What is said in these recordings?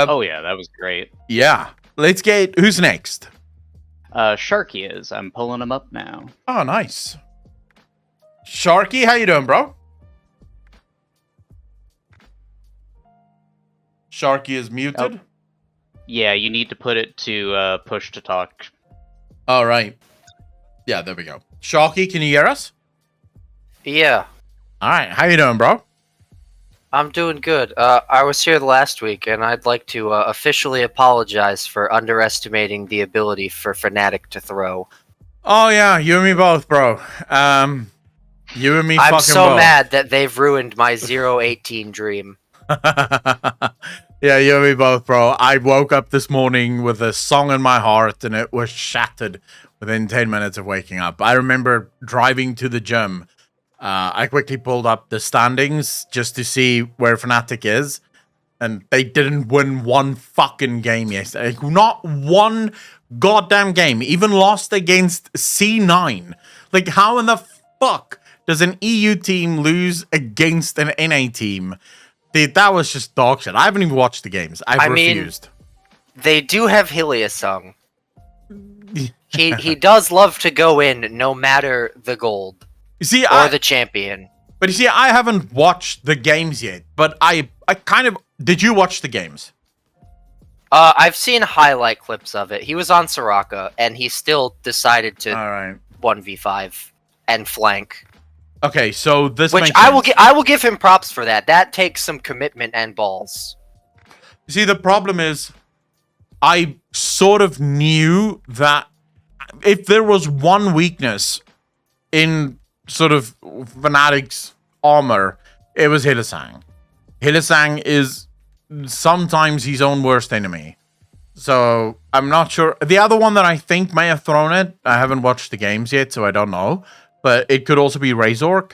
Oh yeah, that was great. Yeah. Let's get... Who's next? Sharky is. I'm pulling him up now. Oh, nice. Sharky, how you doing, bro? Sharky is muted. Oh. Yeah, you need to put it to push to talk. All right. Yeah, there we go. Sharky, can you hear us? Yeah. All right. How you doing, bro? I'm doing good. I was here last week, and I'd like to officially apologize for underestimating the ability for Fnatic to throw. Oh, yeah. You and me both, bro. You and me fucking both. I'm so mad that they've ruined my 0-18 dream. Yeah, you and me both, bro. I woke up this morning with a song in my heart, and it was shattered within 10 minutes of waking up. I remember driving to the gym. I quickly pulled up the standings just to see where Fnatic is, and they didn't win one fucking game yesterday. Not one goddamn game. Even lost against C9. Like, how in the fuck does an EU team lose against an NA team? Dude, that was just dog shit. I haven't even watched the games. I refused. They do have Hiliasung. He does love to go in no matter the gold. You see, or the champion. But you see, I haven't watched the games yet. But I kind of... Did you watch the games? I've seen highlight clips of it. He was on Soraka, and he still decided to 1v5 and flank. Okay, so this which makes sense. I will give him props for that. That takes some commitment and balls. You see, the problem is, I sort of knew that if there was one weakness in sort of Fnatic's armor, it was Hiliasung. Hiliasung is sometimes his own worst enemy. So, I'm not sure. The other one that I think may have thrown it, I haven't watched the games yet, so I don't know. But it could also be Razork,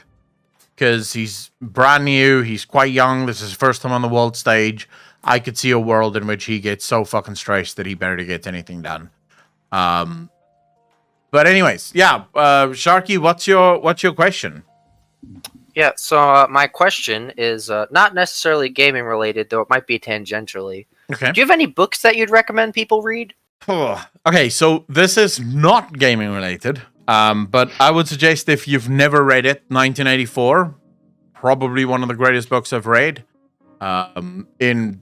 because he's brand new, he's quite young, this is his first time on the world stage. I could see a world in which he gets so fucking stressed that he barely gets anything done. But anyways, yeah, Sharky, what's your question? Yeah, so my question is not necessarily gaming related, though it might be tangentially. Okay. Do you have any books that you'd recommend people read? Okay, so this is not gaming related, but I would suggest if you've never read it, 1984, probably one of the greatest books I've read. In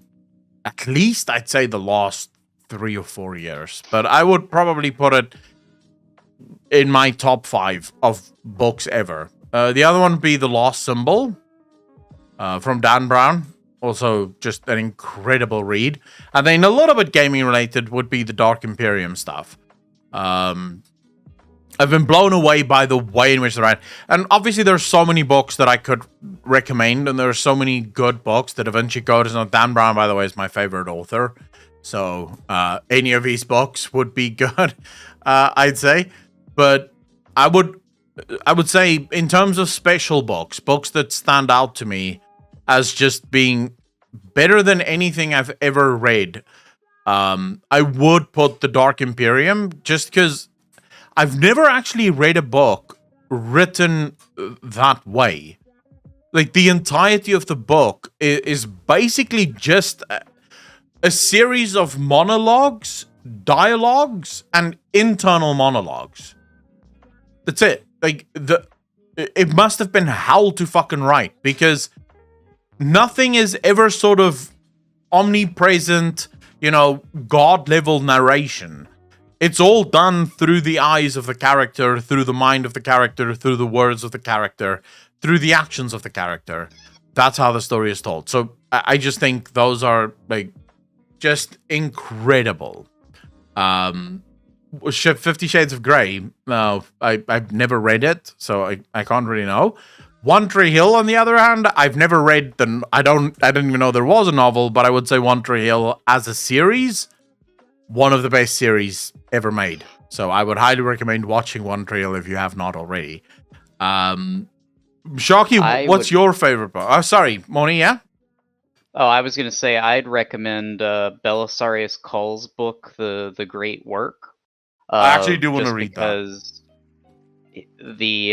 at least, I'd say, the last 3 or 4 years. But I would probably put it in my top 5 of books ever. The other one would be The Lost Symbol from Dan Brown. Also, just an incredible read. And then a little bit gaming related would be the Dark Imperium stuff. I've been blown away by the way in which they write. And obviously, there's so many books that I could recommend, and there are so many good books. The Da Vinci Code is not... Dan Brown, by the way, is my favorite author. So, any of his books would be good, I'd say. But I would say, in terms of special books that stand out to me as just being better than anything I've ever read, I would put The Dark Imperium, just because I've never actually read a book written that way. Like, the entirety of the book is basically just a series of monologues, dialogues, and internal monologues. That's it. Like, it must have been hell to fucking write, because nothing is ever sort of omnipresent, God-level narration. It's all done through the eyes of the character, through the mind of the character, through the words of the character, through the actions of the character. That's how the story is told. So I just think those are, like, just incredible. 50 Shades of Grey. No, I've never read it, so I can't really know. One Tree Hill, on the other hand, I've never read I didn't even know there was a novel, but I would say One Tree Hill as a series, one of the best series ever made. So I would highly recommend watching One Tree Hill if you have not already. Sharky, what's your favorite book? Oh, sorry, Moni, yeah? Oh, I was going to say I'd recommend Belisarius Cull's book, The Great Work. I actually do want to read that. Because the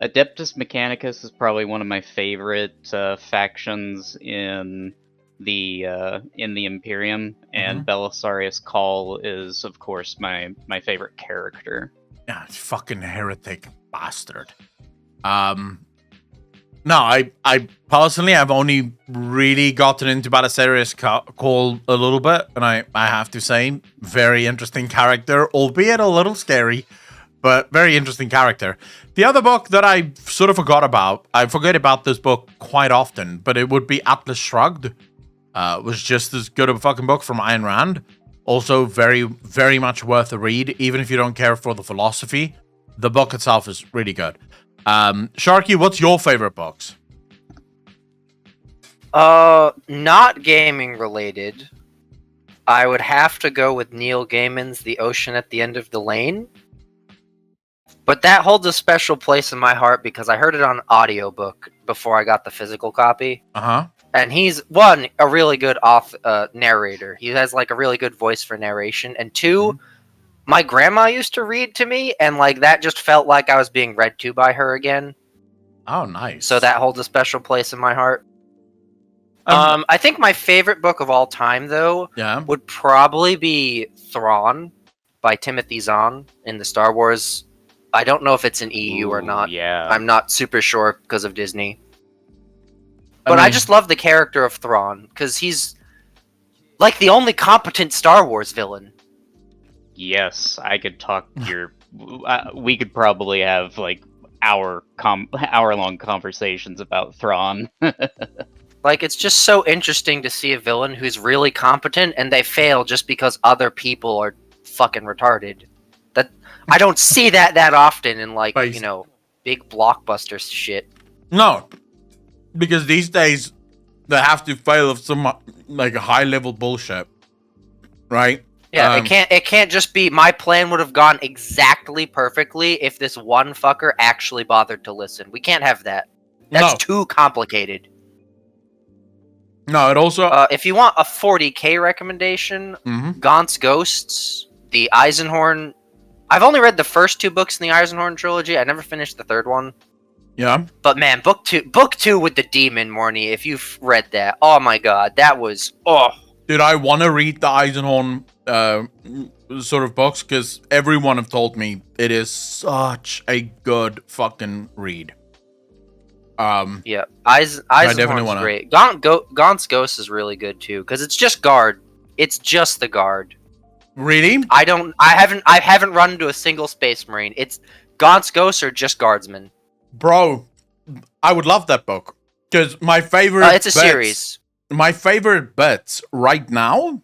Adeptus Mechanicus is probably one of my favorite factions in in the Imperium, and Mm-hmm. Belisarius Cawl is, of course, my favorite character. Yeah, fucking heretic bastard. No, I personally have only really gotten into Belisarius Cawl a little bit, and I have to say, very interesting character, albeit a little scary, but very interesting character. The other book that I sort of forgot about, I forget about this book quite often, but it would be Atlas Shrugged. Was just as good of a fucking book from Ayn Rand. Also very, very much worth a read, even if you don't care for the philosophy. The book itself is really good. Sharky, what's your favorite books? Not gaming related. I would have to go with Neil Gaiman's The Ocean at the End of the Lane. But that holds a special place in my heart because I heard it on audiobook before I got the physical copy. Uh-huh. And he's, a really good narrator. He has, like, a really good voice for narration. And two, my grandma used to read to me, and, like, that just felt like I was being read to by her again. Oh, nice. So that holds a special place in my heart. I think my favorite book of all time, though, would probably be Thrawn by Timothy Zahn in the Star Wars. I don't know if it's an EU or not. Yeah. I'm not super sure because of Disney. But I just love the character of Thrawn, because he's, like, the only competent Star Wars villain. Yes, I could talk we could probably have, like, hour-long conversations about Thrawn. Like, it's just so interesting to see a villain who's really competent, and they fail just because other people are fucking retarded. That I don't see that often in, like, you know, big blockbuster shit. No, because these days they have to fail of some like high level bullshit, right? Yeah, it can't just be my plan would have gone exactly perfectly if this one fucker actually bothered to listen. We can't have that. That's too complicated. No, it also if you want a 40K recommendation, Gaunt's Ghosts, the Eisenhorn. I've only read the first two books in the Eisenhorn trilogy. I never finished the third one. Yeah. But man, book two with the demon, Morny, if you've read that, oh my god, that was Dude, I want to read the Eisenhorn sort of books because everyone have told me it is such a good fucking read. Yeah, Eisenhorn's great. Gaunt's Ghost is really good too because it's just guard. It's just the guard. Really? I haven't run into a single Space Marine. It's Gaunt's Ghosts or just guardsmen. Bro, I would love that book because my favorite. It's a series. My favorite bets right now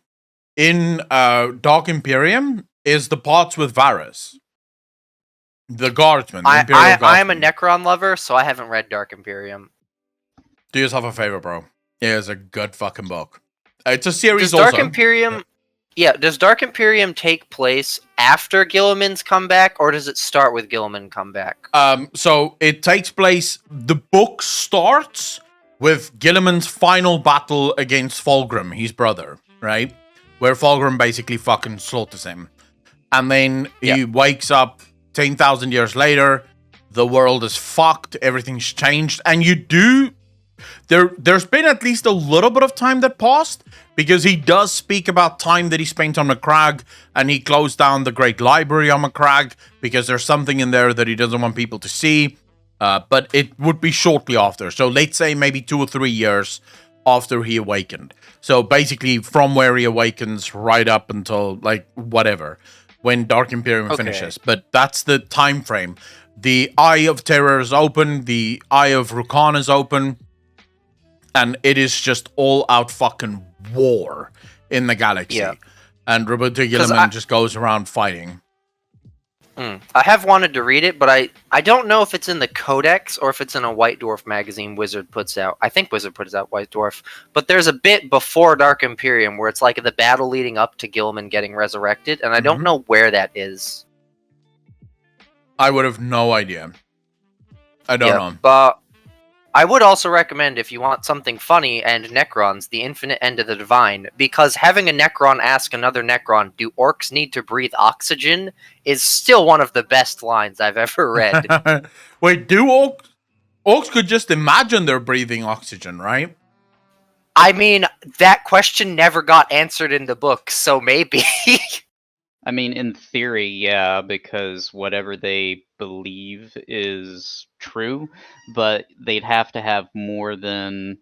in Dark Imperium is the parts with Varys. The Guardsman. The I am a Necron lover, so I haven't read Dark Imperium. Do yourself a favor, bro. It is a good fucking book. It's a series. Does Dark Imperium? Yeah. Does Dark Imperium take place after Gilliman's comeback, or does it start with Gilliman comeback? So it takes place. The book starts with Gilliman's final battle against Fulgrim, his brother, right? Where Fulgrim basically fucking slaughters him, and then he wakes up. 10,000 years later, the world is fucked, everything's changed, and there's been at least a little bit of time that passed, because he does speak about time that he spent on Macragge, and he closed down the Great Library on Macragge, because there's something in there that he doesn't want people to see, but it would be shortly after, so let's say maybe 2 or 3 years after he awakened. So basically, from where he awakens right up until, like, whatever. When Dark Imperium finishes, but that's the time frame. The Eye of Terror is open, the Eye of Rukan is open, and it is just all out fucking war in the galaxy. Yeah. And Roberto Gilliman just goes around fighting. I have wanted to read it, but I don't know if it's in the Codex or if it's in a White Dwarf magazine Wizard puts out. I think Wizard puts out White Dwarf. But there's a bit before Dark Imperium where it's like the battle leading up to Gilliman getting resurrected, and I don't know where that is. I would have no idea. I don't know. But I would also recommend, if you want something funny and Necrons, The Infinite End of the Divine, because having a Necron ask another Necron, do orcs need to breathe oxygen, is still one of the best lines I've ever read. Wait, do orcs could just imagine they're breathing oxygen, right? I mean, that question never got answered in the book, so maybe. I mean, in theory, yeah, because whatever they believe is true, but they'd have to have more than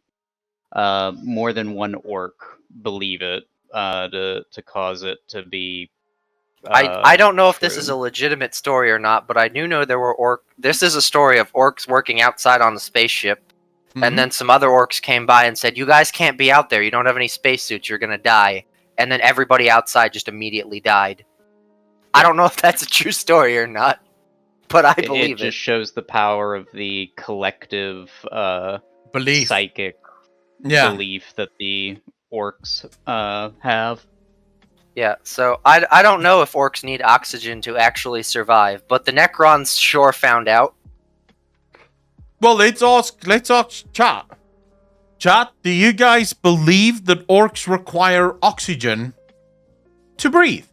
one orc believe it to cause it to be I don't know if this is true. a legitimate story or not, but I do know there were This is a story of orcs working outside on the spaceship, and then some other orcs came by and said, "You guys can't be out there. You don't have any spacesuits. You're gonna die." And then everybody outside just immediately died. I don't know if that's a true story or not, but I It believe just shows the power of the collective Belief. psychic Yeah. belief that the orcs have. Yeah, so I don't know if orcs need oxygen to actually survive, but the Necrons sure found out. Well, let's ask chat. Chat, do you guys believe that orcs require oxygen to breathe?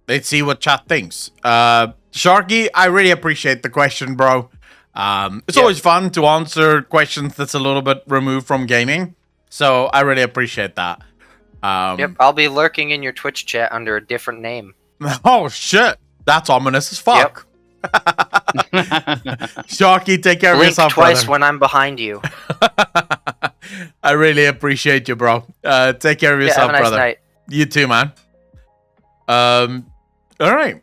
Let's see what chat thinks. Sharky, I really appreciate the question, bro. It's always fun to answer questions that's a little bit removed from gaming. So I really appreciate that. Yep, I'll be lurking in your Twitch chat under a different name. Oh, shit. That's ominous as fuck. Sharky, take care of Blink yourself, twice brother. when I'm behind you. I really appreciate you, bro. Take care of yourself, have a nice brother. night. You too, man. All right.